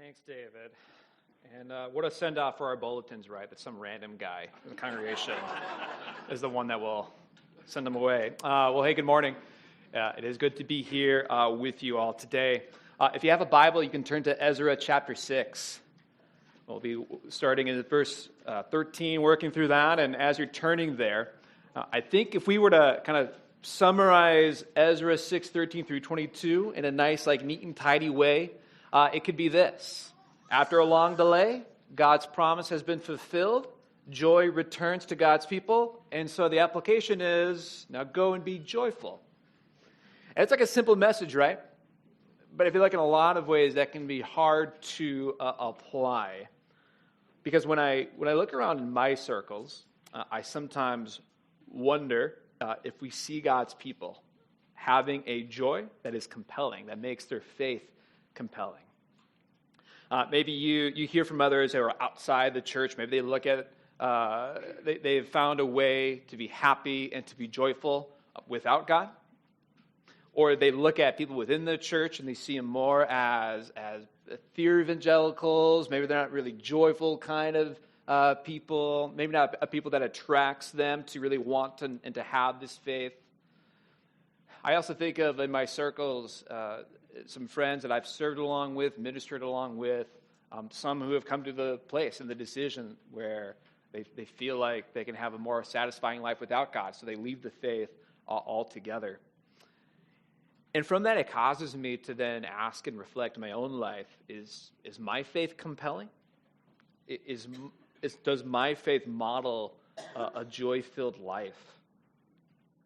Thanks, David. And what a send-off for our bulletins, right? That some random guy in the congregation is the one that will send them away. Well, hey, good morning. It is good to be here with you all today. If you have a Bible, you can turn to Ezra chapter 6. We'll be starting in verse 13, working through that. And as you're turning there, I think if we were to kind of summarize Ezra 6:13 through 22 in a nice, neat and tidy way, it could be this. After a long delay, God's promise has been fulfilled. Joy returns to God's people. And so the application is, now go and be joyful. And it's like a simple message, right? But I feel like in a lot of ways that can be hard to apply. Because when I look around in my circles, I sometimes wonder if we see God's people having a joy that is compelling, that makes their faith compelling. Maybe you hear from others who are outside the church. Maybe they look at they've found a way to be happy and to be joyful without God. Or they look at people within the church and they see them more as theory evangelicals. Maybe they're not really joyful kind of people. Maybe not a people that attracts them to really want and to have this faith. I also think of in my circles some friends that I've served along with, ministered along with, some who have come to the place and the decision where they feel like they can have a more satisfying life without God, so they leave the faith altogether. And from that, it causes me to then ask and reflect in my own life, is my faith compelling? Does my faith model a joy-filled life?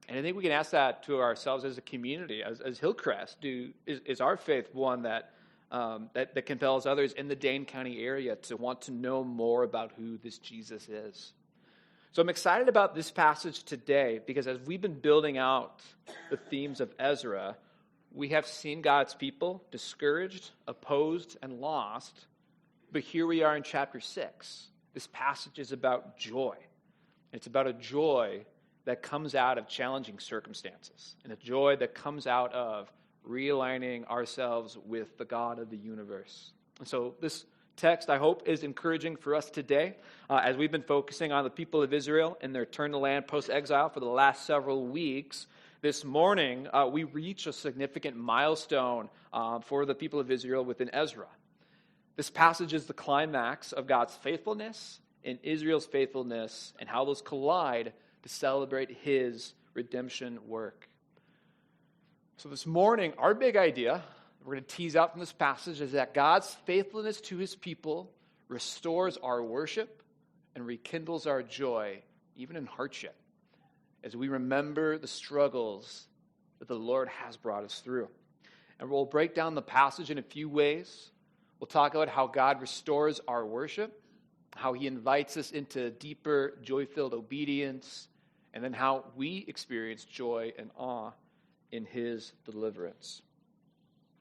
And I think we can ask that to ourselves as a community, as Hillcrest. Is our faith one that compels others in the Dane County area to want to know more about who this Jesus is? So I'm excited about this passage today because as we've been building out the themes of Ezra, we have seen God's people discouraged, opposed, and lost. But here we are in chapter 6. This passage is about joy. It's about a joy that comes out of challenging circumstances, and a joy that comes out of realigning ourselves with the God of the universe. And so this text, I hope, is encouraging for us today as we've been focusing on the people of Israel and their return to land post-exile for the last several weeks. This morning, we reach a significant milestone for the people of Israel within Ezra. This passage is the climax of God's faithfulness and Israel's faithfulness and how those collide to celebrate his redemption work. So this morning, our big idea, we're going to tease out from this passage, is that God's faithfulness to his people restores our worship and rekindles our joy, even in hardship, as we remember the struggles that the Lord has brought us through. And we'll break down the passage in a few ways. We'll talk about how God restores our worship, how he invites us into deeper, joy-filled obedience, and then how we experience joy and awe in his deliverance.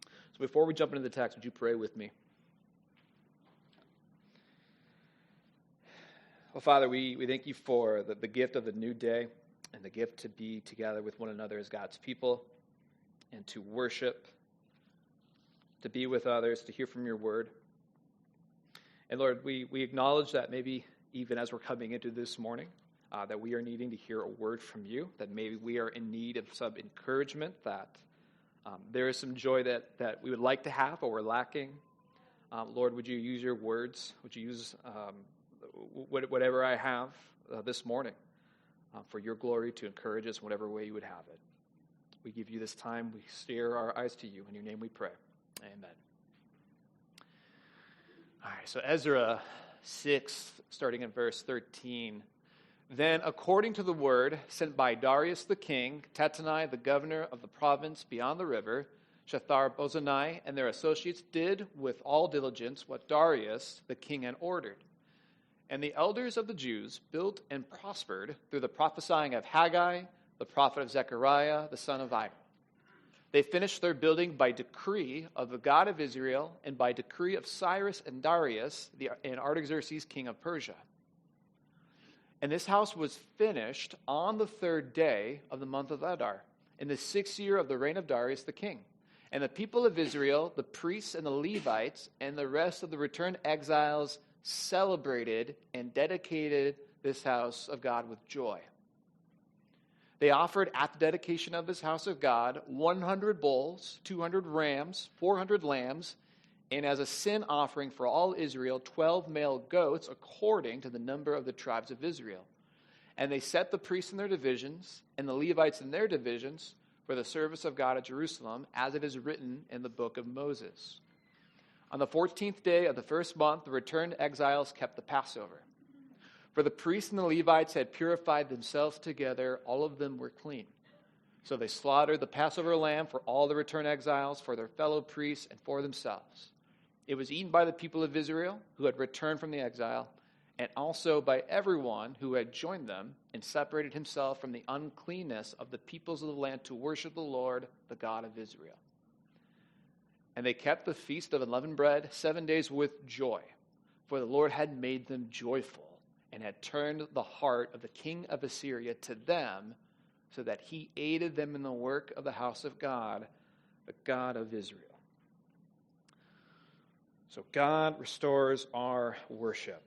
So before we jump into the text, would you pray with me? Well, Father, we thank you for the gift of the new day and the gift to be together with one another as God's people and to worship, to be with others, to hear from your word. And Lord, we acknowledge that maybe even as we're coming into this morning, that we are needing to hear a word from you, that maybe we are in need of some encouragement, that there is some joy that we would like to have, but we're lacking. Lord, would you use your words? Would you use whatever I have this morning for your glory to encourage us in whatever way you would have it? We give you this time. We steer our eyes to you. In your name we pray. Amen. All right, so Ezra 6, starting in verse 13. Then, according to the word sent by Darius the king, Tattenai, the governor of the province beyond the river, Shethar-Bozenai and their associates did with all diligence what Darius the king had ordered. And the elders of the Jews built and prospered through the prophesying of Haggai, the prophet of Zechariah, the son of Iddo. They finished their building by decree of the God of Israel and by decree of Cyrus and Darius and Artaxerxes, king of Persia. And this house was finished on the 3rd day of the month of Adar, in the 6th year of the reign of Darius the king. And the people of Israel, the priests and the Levites, and the rest of the returned exiles celebrated and dedicated this house of God with joy. They offered at the dedication of this house of God 100 bulls, 200 rams, 400 lambs, and as a sin offering for all Israel, 12 male goats according to the number of the tribes of Israel. And they set the priests in their divisions and the Levites in their divisions for the service of God at Jerusalem, as it is written in the book of Moses. On the 14th day of the first month, the returned exiles kept the Passover. For the priests and the Levites had purified themselves together, all of them were clean. So they slaughtered the Passover lamb for all the returned exiles, for their fellow priests, and for themselves. It was eaten by the people of Israel who had returned from the exile, and also by everyone who had joined them and separated himself from the uncleanness of the peoples of the land to worship the Lord, the God of Israel. And they kept the feast of unleavened bread 7 days with joy, for the Lord had made them joyful and had turned the heart of the king of Assyria to them, so that he aided them in the work of the house of God, the God of Israel. So God restores our worship.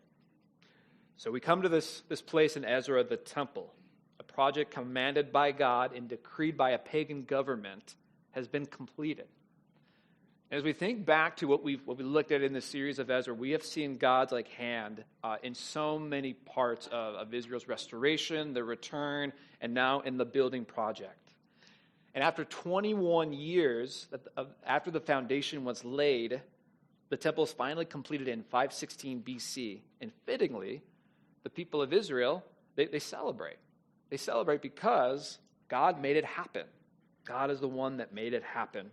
So we come to this place in Ezra, the temple, a project commanded by God and decreed by a pagan government, has been completed. As we think back to what we looked at in the series of Ezra, we have seen God's hand in so many parts of Israel's restoration, their return, and now in the building project. And after 21 years, after the foundation was laid, the temple is finally completed in 516 BC. And fittingly, the people of Israel, they celebrate. They celebrate because God made it happen. God is the one that made it happen.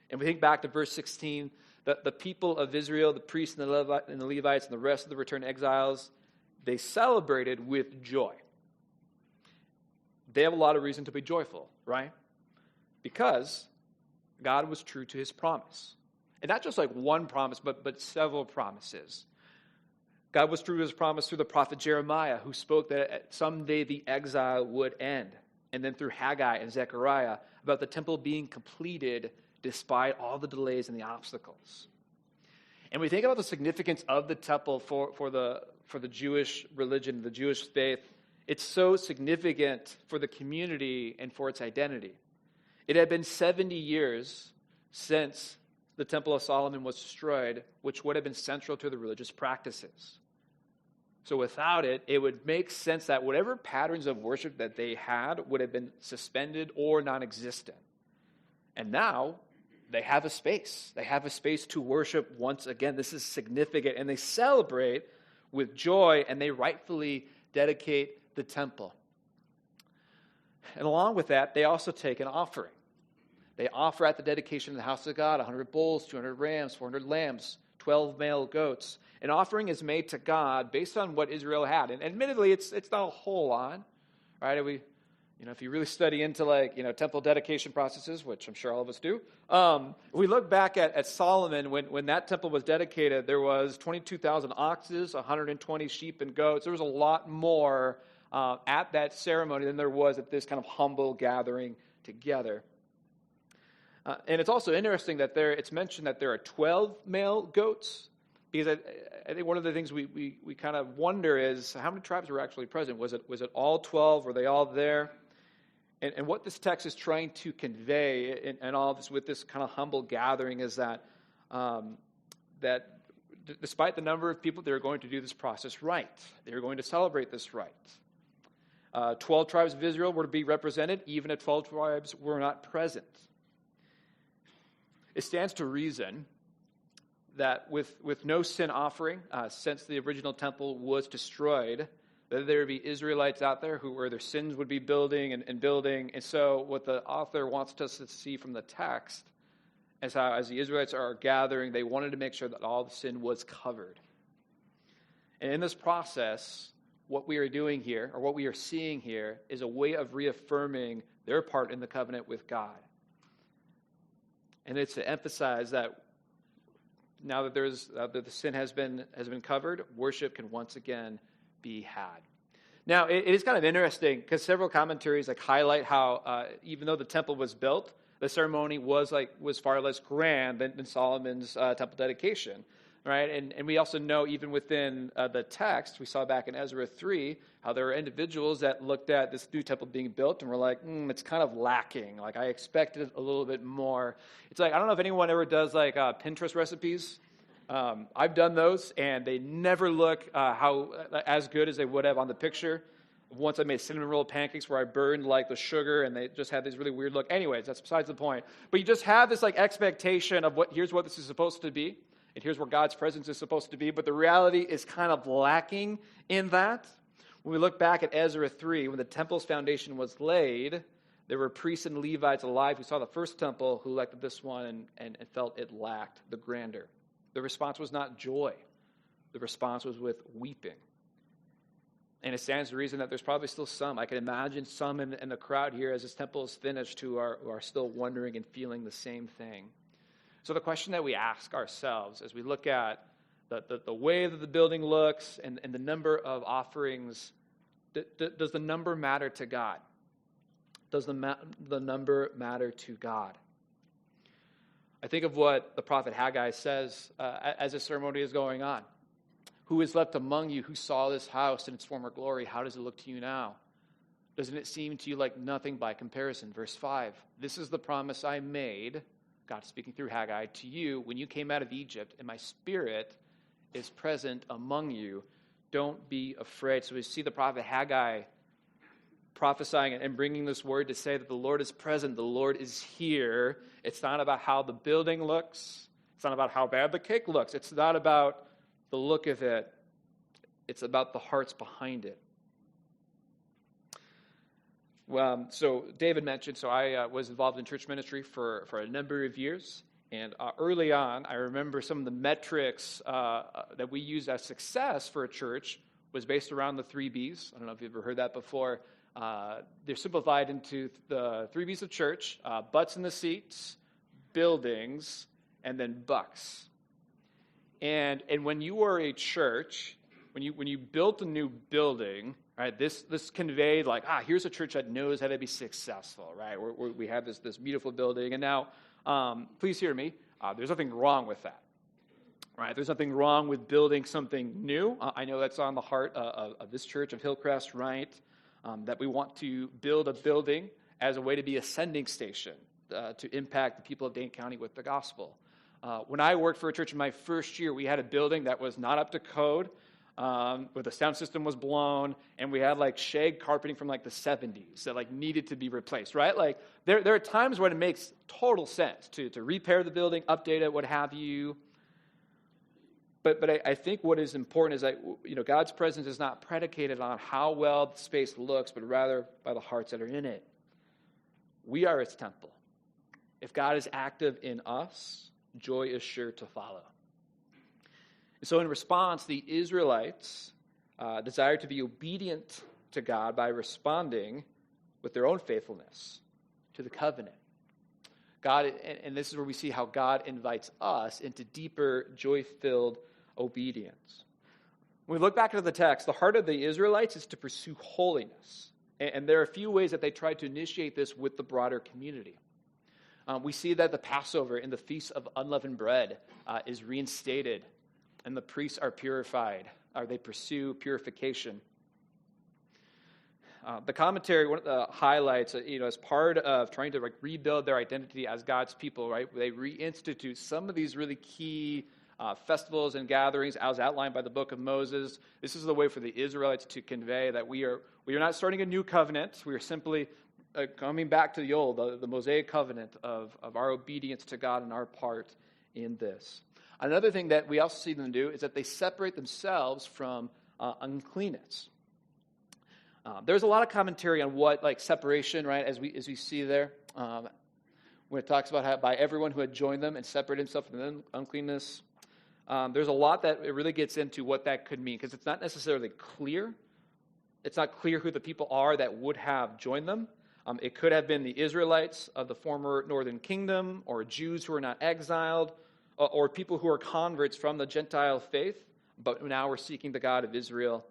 And we think back to verse 16, that the people of Israel, the priests and the Levites and the rest of the returned exiles, they celebrated with joy. They have a lot of reason to be joyful, right? Because God was true to his promise. And not just one promise, but several promises. God was true to his promise through the prophet Jeremiah, who spoke that someday the exile would end. And then through Haggai and Zechariah about the temple being completed despite all the delays and the obstacles. And we think about the significance of the temple for the Jewish religion, the Jewish faith. It's so significant for the community and for its identity. It had been 70 years since the Temple of Solomon was destroyed, which would have been central to the religious practices. So without it, it would make sense that whatever patterns of worship that they had would have been suspended or non-existent. And now they have a space. They have a space to worship once again. This is significant. And they celebrate with joy, and they rightfully dedicate the temple. And along with that, they also take an offering. They offer at the dedication of the house of God 100 bulls, 200 rams, 400 lambs, 12 male goats. An offering is made to God based on what Israel had. And admittedly, it's not a whole lot, right? If you really study into temple dedication processes, which I'm sure all of us do, we look back at Solomon when that temple was dedicated. There was 22,000 oxes, 120 sheep and goats. There was a lot more at that ceremony than there was at this kind of humble gathering together. And it's also interesting that it's mentioned that there are 12 male goats, because I think one of the things we kind of wonder is how many tribes were actually present? Was it all 12? Were they all there? And what this text is trying to convey and all of this with this kind of humble gathering is that despite the number of people, they're going to do this process right. They're going to celebrate this right. 12 tribes of Israel were to be represented, even if 12 tribes were not present. It stands to reason that with no sin offering, since the original temple was destroyed, that there would be Israelites out there where their sins would be building and building. And so what the author wants us to see from the text is how, as the Israelites are gathering, they wanted to make sure that all the sin was covered. And in this process, what we are doing here, or what we are seeing here, is a way of reaffirming their part in the covenant with God. And it's to emphasize that now that that the sin has been covered, worship can once again be had. Now, it is kind of interesting because several commentaries highlight how even though the temple was built, The ceremony was far less grand than Solomon's temple dedication, right? And we also know even within the text, we saw back in Ezra 3, how there were individuals that looked at this new temple being built and were like, it's kind of lacking. Like, I expected a little bit more. It's like, I don't know if anyone ever does like Pinterest recipes. I've done those, and they never look as good as they would have on the picture. Once I made cinnamon roll pancakes where I burned like the sugar, and they just had this really weird look. Anyways, that's besides the point. But you just have this like expectation of here's what this is supposed to be, and here's where God's presence is supposed to be. But the reality is kind of lacking in that. When we look back at Ezra 3, when the temple's foundation was laid, there were priests and Levites alive who saw the first temple, who looked at this one and felt it lacked the grandeur. The response was not joy. The response was with weeping. And it stands to reason that there's probably still some. I can imagine some in the crowd here as this temple is finished who are still wondering and feeling the same thing. So the question that we ask ourselves as we look at the way that the building looks and the number of offerings, does the number matter to God? Does the number matter to God? I think of what the prophet Haggai says as the ceremony is going on. Who is left among you who saw this house in its former glory? How does it look to you now? Doesn't it seem to you like nothing by comparison? Verse 5, this is the promise I made, God speaking through Haggai, to you when you came out of Egypt, and my spirit is present among you. Don't be afraid. So we see the prophet Haggai prophesying and bringing this word to say that the Lord is present, the Lord is here. It's not about how the building looks. It's not about how bad the cake looks. It's not about the look of it. It's about the hearts behind it. Well, so David mentioned, so I was involved in church ministry for a number of years. And early on, I remember some of the metrics that we used as success for a church was based around the 3 Bs. I don't know if you've ever heard that before. They're simplified into the 3 Bs of church: butts in the seats, buildings, and then bucks. And when you were a church, when you built a new building, right, this conveyed like, here's a church that knows how to be successful, right? We have this beautiful building, and now, please hear me, there's nothing wrong with that, right? There's nothing wrong with building something new. I know that's on the heart of this church of Hillcrest, right? That we want to build a building as a way to be a sending station to impact the people of Dane County with the gospel. When I worked for a church in my first year, we had a building that was not up to code, where the sound system was blown, and we had like shag carpeting from like the 70s that like needed to be replaced, right? Like there are times when it makes total sense to repair the building, update it, what have you. But I think what is important is that, God's presence is not predicated on how well the space looks, but rather by the hearts that are in it. We are its temple. If God is active in us, joy is sure to follow. And so in response, the Israelites desired to be obedient to God by responding with their own faithfulness to the covenant. God, and this is where we see how God invites us into deeper, joy-filled obedience. When we look back into the text, the heart of the Israelites is to pursue holiness. And there are a few ways that they tried to initiate this with the broader community. We see that the Passover and the Feast of Unleavened Bread is reinstated, and the priests are purified, or they pursue purification. The commentary, one of the highlights, as part of trying to rebuild their identity as God's people, right? They reinstitute some of these really key festivals and gatherings as outlined by the book of Moses. This is the way for the Israelites to convey that we are not starting a new covenant. We are simply coming back to the old, the Mosaic covenant of our obedience to God and our part in this. Another thing that we also see them do is that they separate themselves from uncleanness. There's a lot of commentary on what separation, right, as we see there, when it talks about how by everyone who had joined them and separated himself from uncleanness. There's a lot that it really gets into what that could mean, because it's not necessarily clear. It's not clear who the people are that would have joined them. It could have been the Israelites of the former northern kingdom, or Jews who are not exiled, or people who are converts from the Gentile faith, but now we're seeking the God of Israel.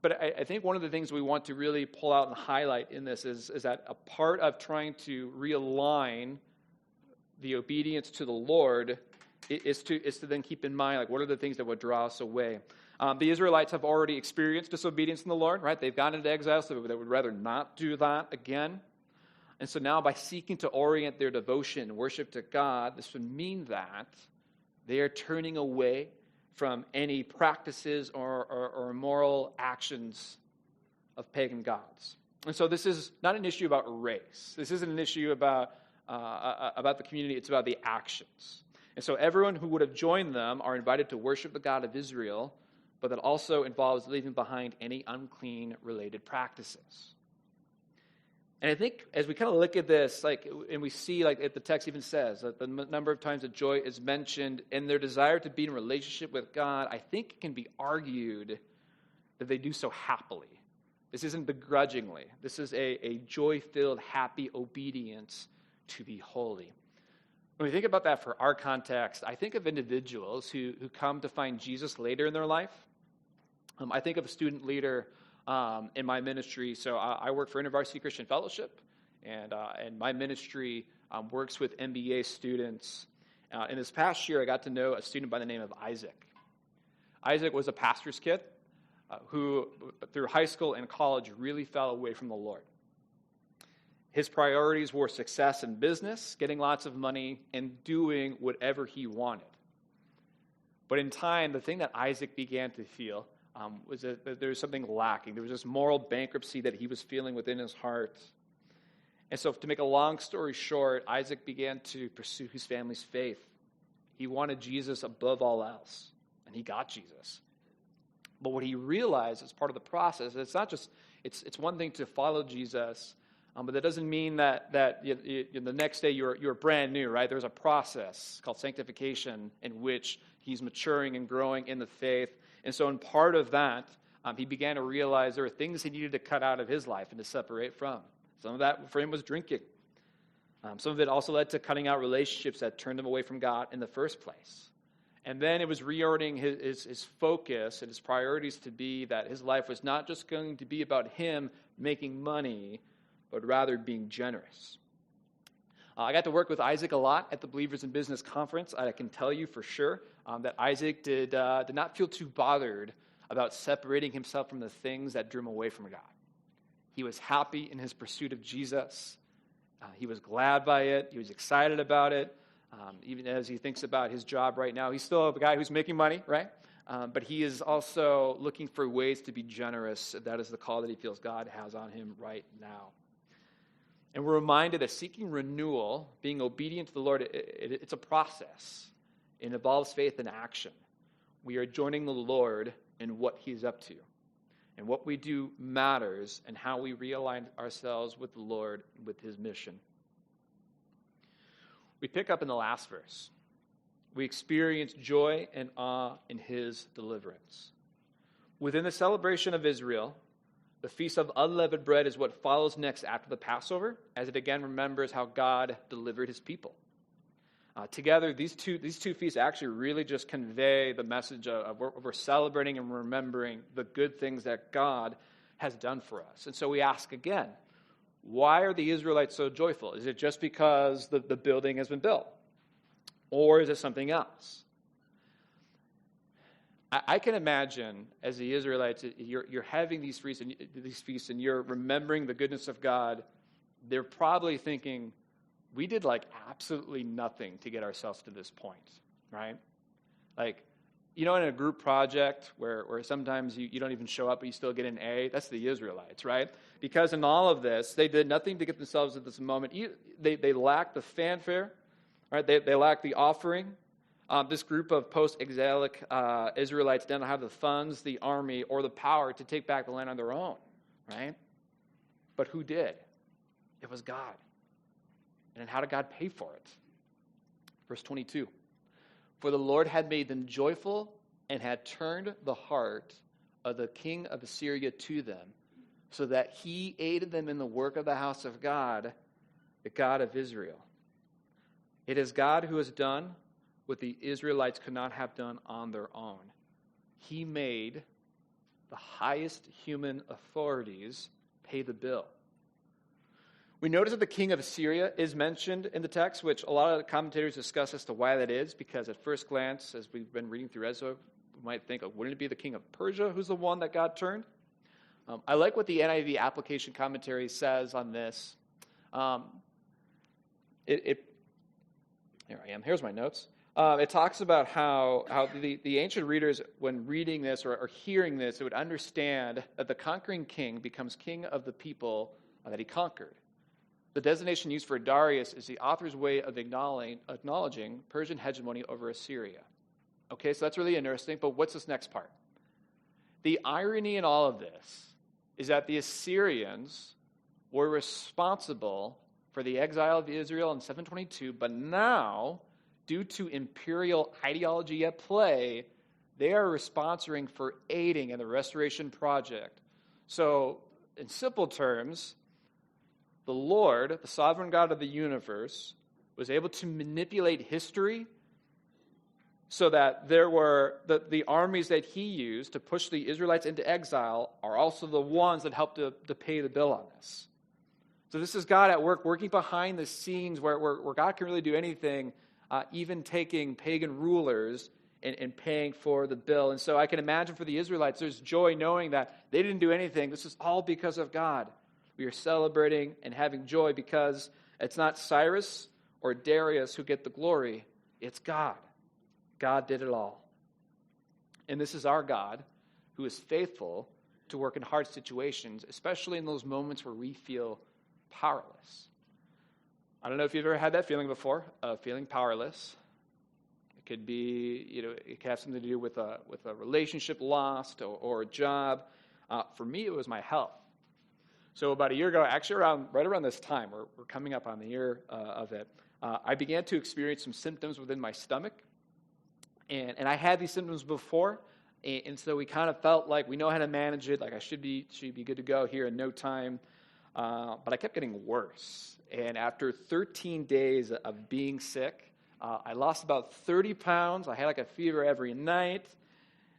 But I think one of the things we want to really pull out and highlight in this is that a part of trying to realign the obedience to the Lord is to then keep in mind, like, what are the things that would draw us away? The Israelites have already experienced disobedience in the Lord, right? They've gone into exile, so they would rather not do that again. And so now by seeking to orient their devotion and worship to God, this would mean that they are turning away from any practices or moral actions of pagan gods. And so this is not an issue about race. This isn't an issue about the community. It's about the actions. And so everyone who would have joined them are invited to worship the God of Israel, but that also involves leaving behind any unclean related practices. And I think as we kind of look at this, and we see, the text even says that the number of times that joy is mentioned and their desire to be in relationship with God, I think it can be argued that they do so happily. This isn't begrudgingly. This is a joy-filled, happy obedience to be holy. When we think about that for our context, I think of individuals who come to find Jesus later in their life. I think of a student leader in my ministry. So I work for InterVarsity Christian Fellowship, and my ministry works with MBA students. In this past year, I got to know a student by the name of Isaac. Isaac was a pastor's kid who, through high school and college, really fell away from the Lord. His priorities were success in business, getting lots of money, and doing whatever he wanted. But in time, the thing that Isaac began to feel was that there was something lacking. There was this moral bankruptcy that he was feeling within his heart. And so to make a long story short, Isaac began to pursue his family's faith. He wanted Jesus above all else, and he got Jesus. But what he realized as part of the process, it's not just, it's one thing to follow Jesus, but that doesn't mean that the next day you're brand new, right? There's a process called sanctification in which he's maturing and growing in the faith. And so in part of that, he began to realize there were things he needed to cut out of his life and to separate from. Some of that for him was drinking. Some of it also led to cutting out relationships that turned him away from God in the first place. And then it was reordering his focus and his priorities to be that his life was not just going to be about him making money, but rather being generous. I got to work with Isaac a lot at the Believers in Business Conference. I can tell you for sure that Isaac did not feel too bothered about separating himself from the things that drew him away from God. He was happy in his pursuit of Jesus. He was glad by it. He was excited about it. Even as he thinks about his job right now, he's still a guy who's making money, right? But he is also looking for ways to be generous. That is the call that he feels God has on him right now. And we're reminded that seeking renewal, being obedient to the Lord, it's a process. It involves faith and action. We are joining the Lord in what he's up to. And what we do matters, and how we realign ourselves with the Lord, with his mission. We pick up in the last verse. We experience joy and awe in his deliverance. Within the celebration of Israel, the Feast of Unleavened Bread is what follows next after the Passover, as it again remembers how God delivered his people. Together, these two feasts actually really just convey the message of we're celebrating and remembering the good things that God has done for us. And so we ask again, why are the Israelites so joyful? Is it just because the building has been built? Or is it something else? I can imagine, as the Israelites, you're having these feasts and you're remembering the goodness of God. They're probably thinking, we did absolutely nothing to get ourselves to this point, right? In a group project where sometimes you don't even show up, but you still get an A, that's the Israelites, right? Because in all of this, they did nothing to get themselves at this moment. They lacked the fanfare, right? They lacked the offering. This group of post-exilic Israelites didn't have the funds, the army, or the power to take back the land on their own, right? But who did? It was God. And then how did God pay for it? Verse 22. For the Lord had made them joyful and had turned the heart of the king of Assyria to them, so that he aided them in the work of the house of God, the God of Israel. It is God who has done what the Israelites could not have done on their own. He made the highest human authorities pay the bill. We notice that the king of Assyria is mentioned in the text, which a lot of commentators discuss as to why that is, because at first glance, as we've been reading through Ezra, we might think, wouldn't it be the king of Persia who's the one that God turned? I like what the NIV application commentary says on this. Here I am. Here's my notes. It talks about how the ancient readers, when reading this or hearing this, would understand that the conquering king becomes king of the people that he conquered. The designation used for Darius is the author's way of acknowledging Persian hegemony over Assyria. Okay, so that's really interesting, but what's this next part? The irony in all of this is that the Assyrians were responsible for the exile of Israel in 722, but now, due to imperial ideology at play, they are responsible for aiding in the restoration project. So, in simple terms, the Lord, the sovereign God of the universe, was able to manipulate history so that there were the armies that he used to push the Israelites into exile are also the ones that helped to pay the bill on this. So this is God at work, working behind the scenes where God can really do anything, even taking pagan rulers and paying for the bill. And so I can imagine for the Israelites, there's joy knowing that they didn't do anything. This is all because of God. We are celebrating and having joy because it's not Cyrus or Darius who get the glory. It's God. God did it all. And this is our God who is faithful to work in hard situations, especially in those moments where we feel powerless. I don't know if you've ever had that feeling before, feeling powerless. It could be, it could have something to do with a relationship lost or a job. For me, it was my health. So about a year ago, actually right around this time, we're coming up on the year of it, I began to experience some symptoms within my stomach. And I had these symptoms before, and so we kind of felt like we know how to manage it, like I should be good to go here in no time. But I kept getting worse. And after 13 days of being sick, I lost about 30 pounds. I had like a fever every night.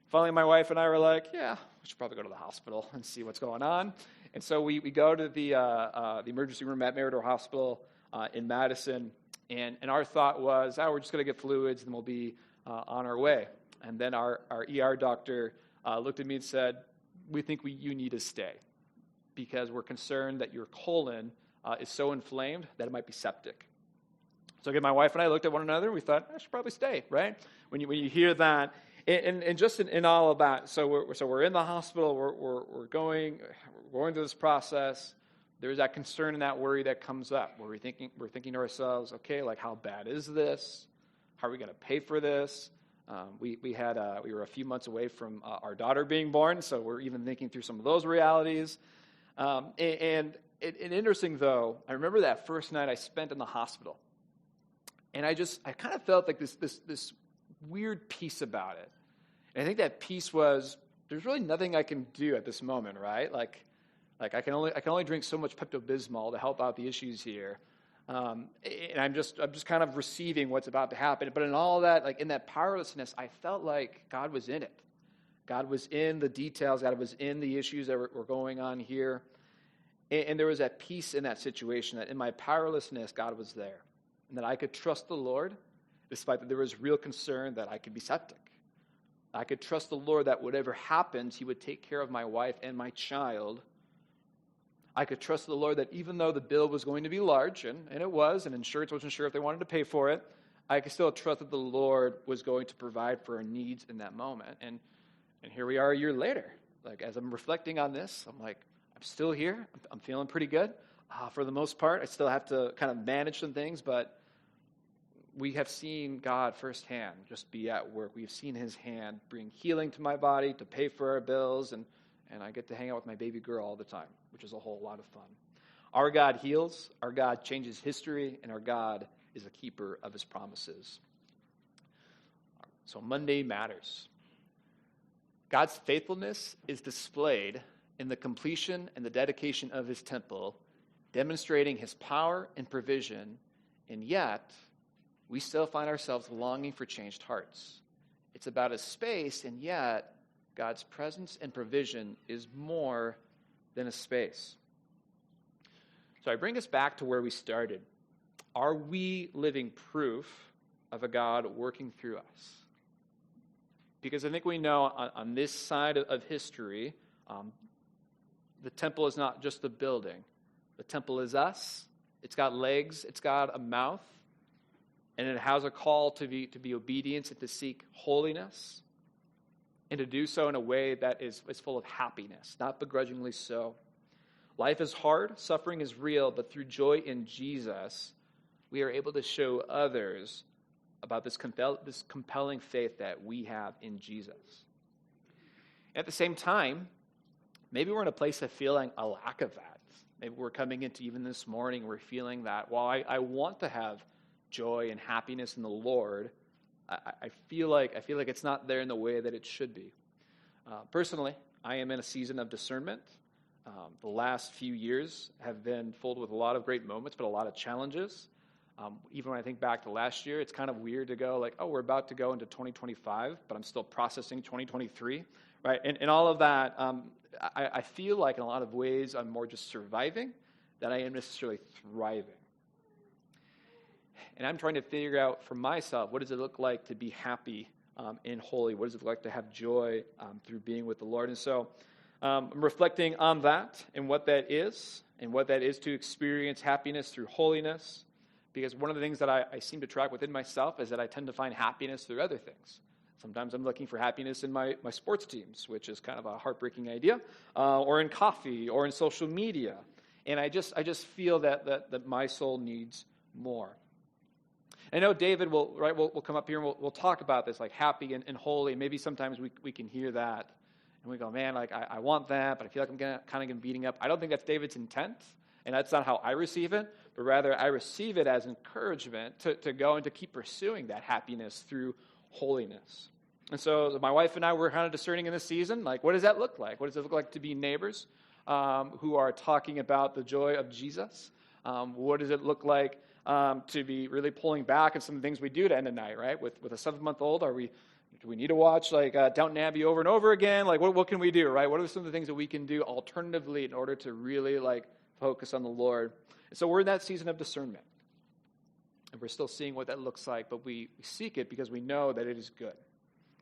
Finally, my wife and I were like, yeah, we should probably go to the hospital and see what's going on. And so we go to the emergency room at Meridor Hospital in Madison, and our thought was, we're just going to get fluids, and we'll be on our way. And then our ER doctor looked at me and said, we think you need to stay because we're concerned that your colon is so inflamed that it might be septic. So again, my wife and I looked at one another, and we thought, I should probably stay, right? When you hear that, and just in all of that, so we're in the hospital, we're going through this process. There's that concern and that worry that comes up where we're thinking to ourselves, okay, like how bad is this? How are we going to pay for this? We were a few months away from our daughter being born, so we're even thinking through some of those realities. And interesting though, I remember that first night I spent in the hospital, and I kind of felt like this weird peace about it. And I think that peace was there's really nothing I can do at this moment, right? Like I can only drink so much Pepto-Bismol to help out the issues here. And I'm just kind of receiving what's about to happen. But in all of that, like in that powerlessness, I felt like God was in it. God was in the details. God was in the issues that were going on here. And there was that peace in that situation, that in my powerlessness, God was there. And that I could trust the Lord, despite that there was real concern that I could be septic. I could trust the Lord that whatever happens, he would take care of my wife and my child. I could trust the Lord that even though the bill was going to be large, and it was, and insurance wasn't sure if they wanted to pay for it, I could still trust that the Lord was going to provide for our needs in that moment. And here we are a year later. Like, as I'm reflecting on this, I'm like, I'm still here. I'm feeling pretty good. For the most part, I still have to kind of manage some things, but we have seen God firsthand just be at work. We have seen his hand bring healing to my body, to pay for our bills, and I get to hang out with my baby girl all the time, which is a whole lot of fun. Our God heals, our God changes history, and our God is a keeper of his promises. So Monday matters. God's faithfulness is displayed in the completion and the dedication of his temple, demonstrating his power and provision, and yet we still find ourselves longing for changed hearts. It's about a space, and yet God's presence and provision is more than a space. So I bring us back to where we started. Are we living proof of a God working through us? Because I think we know on this side of history, the temple is not just the building. The temple is us. It's got legs. It's got a mouth. And it has a call to be obedient and to seek holiness. And to do so in a way that is full of happiness, not begrudgingly so. Life is hard. Suffering is real. But through joy in Jesus, we are able to show others about this compelling faith that we have in Jesus. At the same time, maybe we're in a place of feeling a lack of that. Maybe we're coming into even this morning, we're feeling that, while I want to have joy and happiness in the Lord, I feel like it's not there in the way that it should be. Personally, I am in a season of discernment. The last few years have been filled with a lot of great moments, but a lot of challenges. Even when I think back to last year, it's kind of weird to go like, oh, we're about to go into 2025, but I'm still processing 2023, right? And all of that, I feel like in a lot of ways I'm more just surviving than I am necessarily thriving. And I'm trying to figure out for myself, what does it look like to be happy and holy? What does it look like to have joy through being with the Lord? And so I'm reflecting on that and what that is to experience happiness through holiness. Because one of the things that I seem to track within myself is that I tend to find happiness through other things. Sometimes I'm looking for happiness in my sports teams, which is kind of a heartbreaking idea, or in coffee, or in social media. And I just feel that my soul needs more. I know David will come up here and we'll talk about this, like happy and holy. Maybe sometimes we can hear that, and we go, man, like I want that, but I feel like I'm kind of getting beating up. I don't think that's David's intent, and that's not how I receive it. But rather, I receive it as encouragement to go and to keep pursuing that happiness through holiness. And so my wife and I were kind of discerning in this season, like, what does that look like? What does it look like to be neighbors who are talking about the joy of Jesus? What does it look like to be really pulling back on some of the things we do to end the night, right? With a 7-month-old, do we need to watch like Downton Abbey over and over again? Like, what can we do, right? What are some of the things that we can do alternatively in order to really like focus on the Lord? And so we're in that season of discernment. And we're still seeing what that looks like, but we seek it because we know that it is good.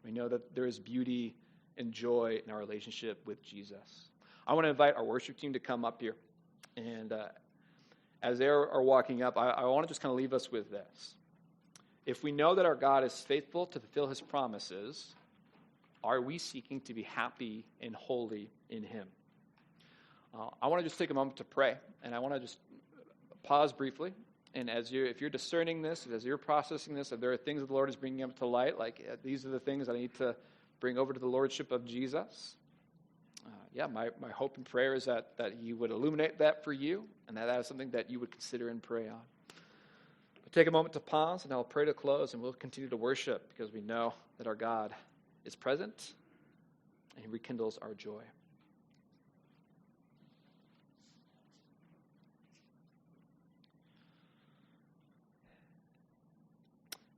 We know that there is beauty and joy in our relationship with Jesus. I want to invite our worship team to come up here. And as they are walking up, I want to just kind of leave us with this. If we know that our God is faithful to fulfill his promises, are we seeking to be happy and holy in him? I want to just take a moment to pray, and I want to just pause briefly, and if you're discerning this, as you're processing this, if there are things that the Lord is bringing up to light, like these are the things that I need to bring over to the Lordship of Jesus, my hope and prayer is that he would illuminate that for you, and that is something that you would consider and pray on. But take a moment to pause, and I'll pray to close, and we'll continue to worship, because we know that our God is present, and he rekindles our joy.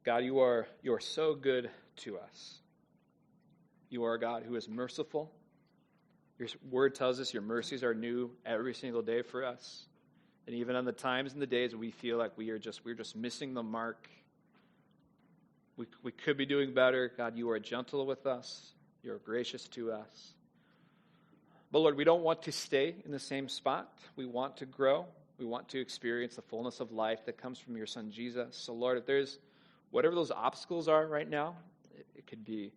God, you are so good to us. You are a God who is merciful. Your word tells us your mercies are new every single day for us. And even on the times and the days when we feel like we're just missing the mark, we could be doing better. God, you are gentle with us. You're gracious to us. But Lord, we don't want to stay in the same spot. We want to grow. We want to experience the fullness of life that comes from your Son, Jesus. So Lord, if there's whatever those obstacles are right now, it could be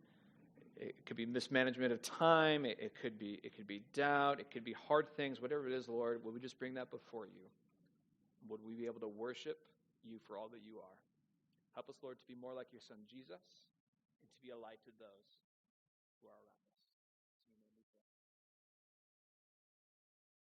mismanagement of time, it could be doubt, it could be hard things, whatever it is, Lord, would we just bring that before you? Would we be able to worship you for all that you are? Help us, Lord, to be more like your Son, Jesus, and to be a light to those who are around us.